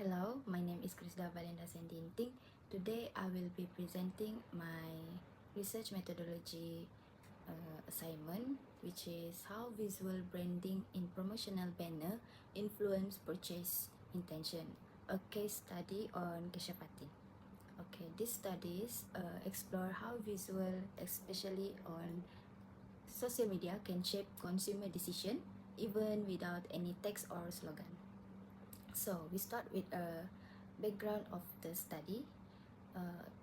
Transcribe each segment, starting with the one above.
Hello, my name is Krisda Valenda Sendinting. Today I will be presenting my research methodology assignment, which is how visual branding in promotional banner influence purchase intention, a case study on Keshapatin. Okay, these studies explore how visual, especially on social media, can shape consumer decision even without any text or slogan. So we start with a background of the study.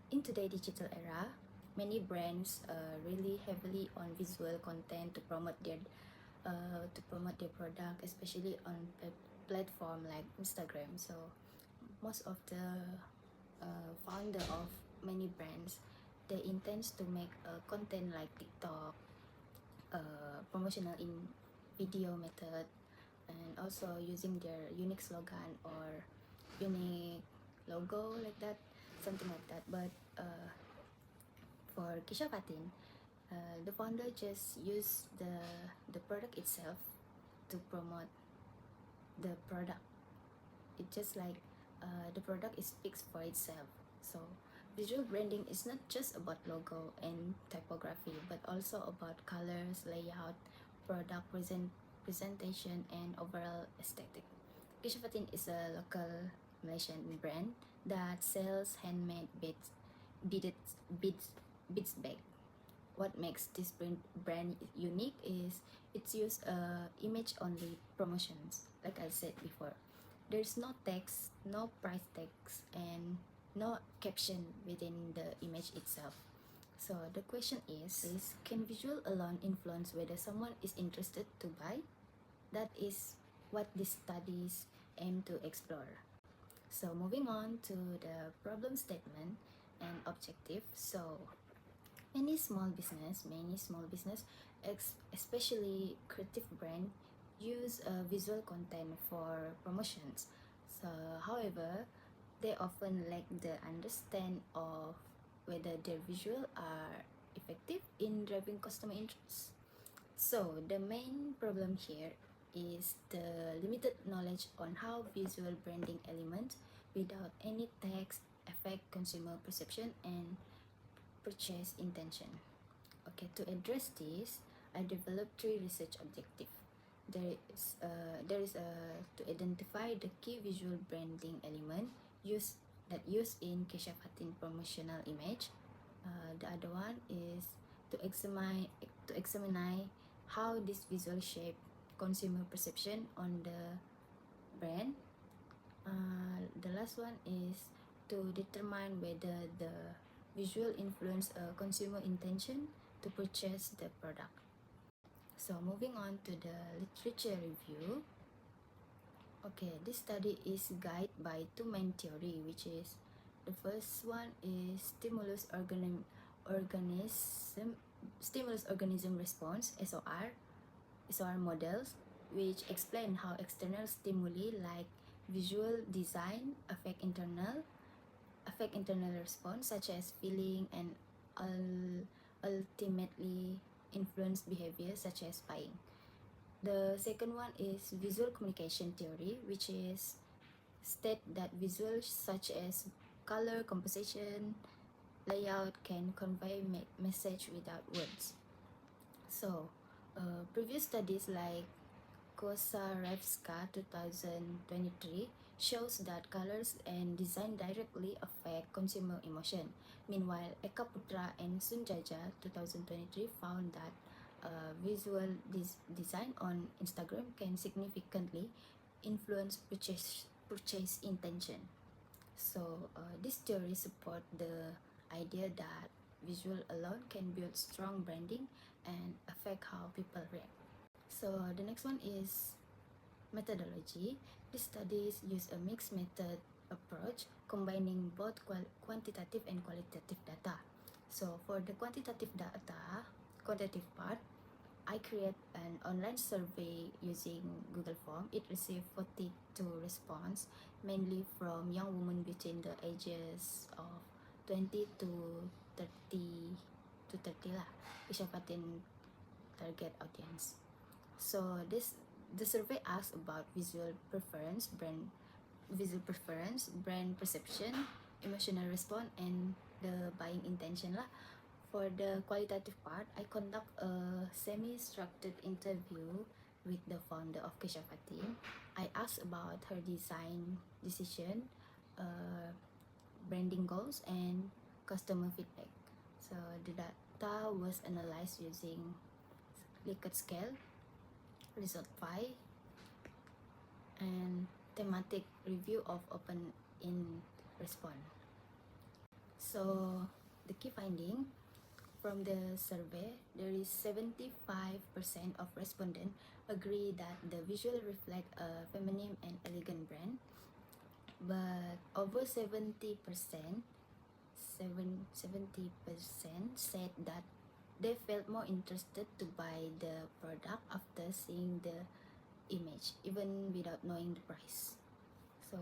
In today's digital era, many brands rely heavily on visual content to promote their product, especially on a platform like Instagram. So most of the founder of many brands, they intend to make content like TikTok, promotional in video method, and also using their unique slogan or unique logo like that, something like that. But for Kisha Patin, the founder just used the product itself to promote the product. It's just like the product speaks for itself. So visual branding is not just about logo and typography, but also about colors, layout, product presentation, and overall aesthetic. Kishafatin is a local Malaysian brand that sells handmade beaded beads bag. What makes this brand unique is it's used image only promotions, like I said before. There's no text, no price tags, and no caption within the image itself. So the question is can visual alone influence whether someone is interested to buy? That is what these studies aim to explore. So moving on to the problem statement and objective. So many small business, especially creative brand, use visual content for promotions. So, however, they often lack the understand of whether their visual are effective in driving customer interest. So, the main problem here is the limited knowledge on how visual branding elements without any text affect consumer perception and purchase intention. Okay, to address this, I developed three research objectives. To identify the key visual branding element used in Kesha Fatin promotional image. The other one is to examine how this visual shape consumer perception on the brand. The last one is to determine whether the visual influence a consumer intention to purchase the product. So moving on to the literature review. Okay, this study is guided by two main theory, which is the first one is stimulus organism response SOR models, which explain how external stimuli like visual design affect internal response such as feeling and ultimately influence behavior such as buying. The second one is visual communication theory, which is state that visuals such as color, composition, layout can convey message without words. So, previous studies like Kosarevska 2023 shows that colors and design directly affect consumer emotion. Meanwhile, Eka Putra and Sunjaja 2023 found that visual design on Instagram can significantly influence purchase intention. So this theory support the idea that visual alone can build strong branding and affect how people react. So the next one is methodology. These studies use a mixed method approach combining both quantitative and qualitative data. So for the quantitative part, I create an online survey using Google Form. It received 42 responses, mainly from young women between the ages of 20 to 30 lah, Isha Patin target audience. So the survey asks about visual preference, visual preference, brand perception, emotional response, and the buying intention lah. For the qualitative part, I conduct a semi-structured interview with the founder of Keshafatin. I asked about her design decision, branding goals, and customer feedback. So the data was analyzed using Likert scale, result 5, and thematic review of open in response. So the key finding from the survey, there is 75% of respondents agree that the visual reflect a feminine and elegant brand, but over 70% said that they felt more interested to buy the product after seeing the image, even without knowing the price. So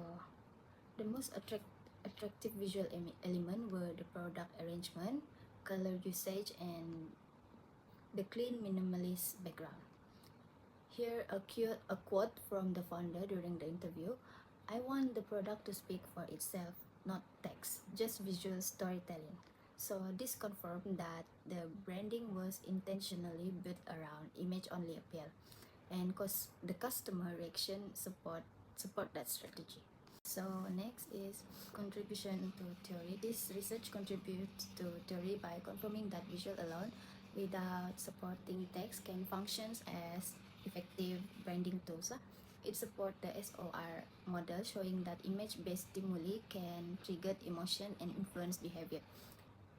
the most attractive visual element were the product arrangement, color usage, and the clean minimalist background. Here a quote from the founder during the interview: "I want the product to speak for itself, not text, just visual storytelling." So this confirmed that the branding was intentionally built around image-only appeal, and the customer reaction support that strategy. So next is contribution to theory. This research contributes to theory by confirming that visual alone without supporting text can function as effective branding tools. It supports the SOR model, showing that image-based stimuli can trigger emotion and influence behavior.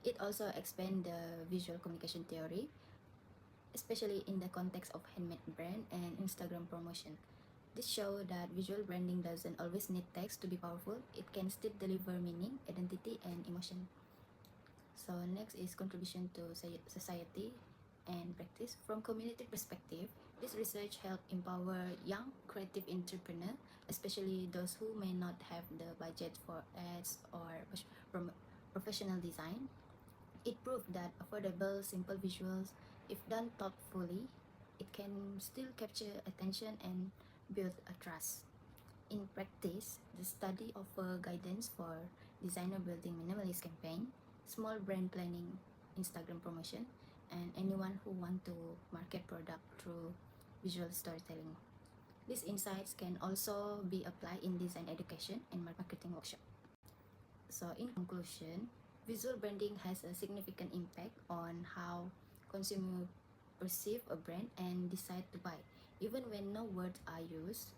It also expands the visual communication theory, especially in the context of handmade brand and Instagram promotion. This shows that visual branding doesn't always need text to be powerful. It can still deliver meaning, identity, and emotion. So next is contribution to society and practice. From community perspective, this research helped empower young creative entrepreneurs, especially those who may not have the budget for ads or professional design. It proved that affordable, simple visuals, if done thoughtfully, it can still capture attention and build a trust. In practice, the study offers guidance for designer building minimalist campaign, small brand planning, Instagram promotion, and anyone who want to market product through visual storytelling. These insights can also be applied in design education and marketing workshop. So in conclusion, visual branding has a significant impact on how consumers perceive a brand and decide to buy. Even when no words are used,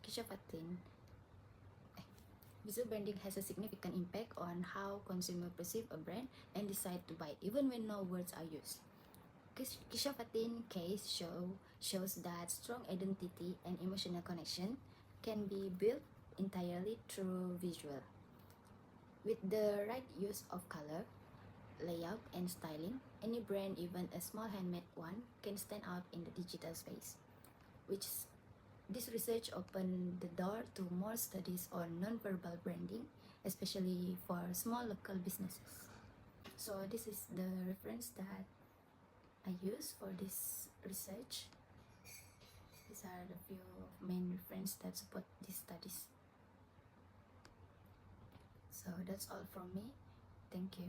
visual branding has a significant impact on how consumers perceive a brand and decide to buy, even when no words are used. Kishafatin case shows that strong identity and emotional connection can be built entirely through visual. With the right use of color, layout, and styling, any brand, even a small handmade one, can stand out in the digital space. This research opened the door to more studies on non-verbal branding, especially for small local businesses. So this is the reference that I use for this research. These are the few main references that support these studies. So that's all from me. Thank you.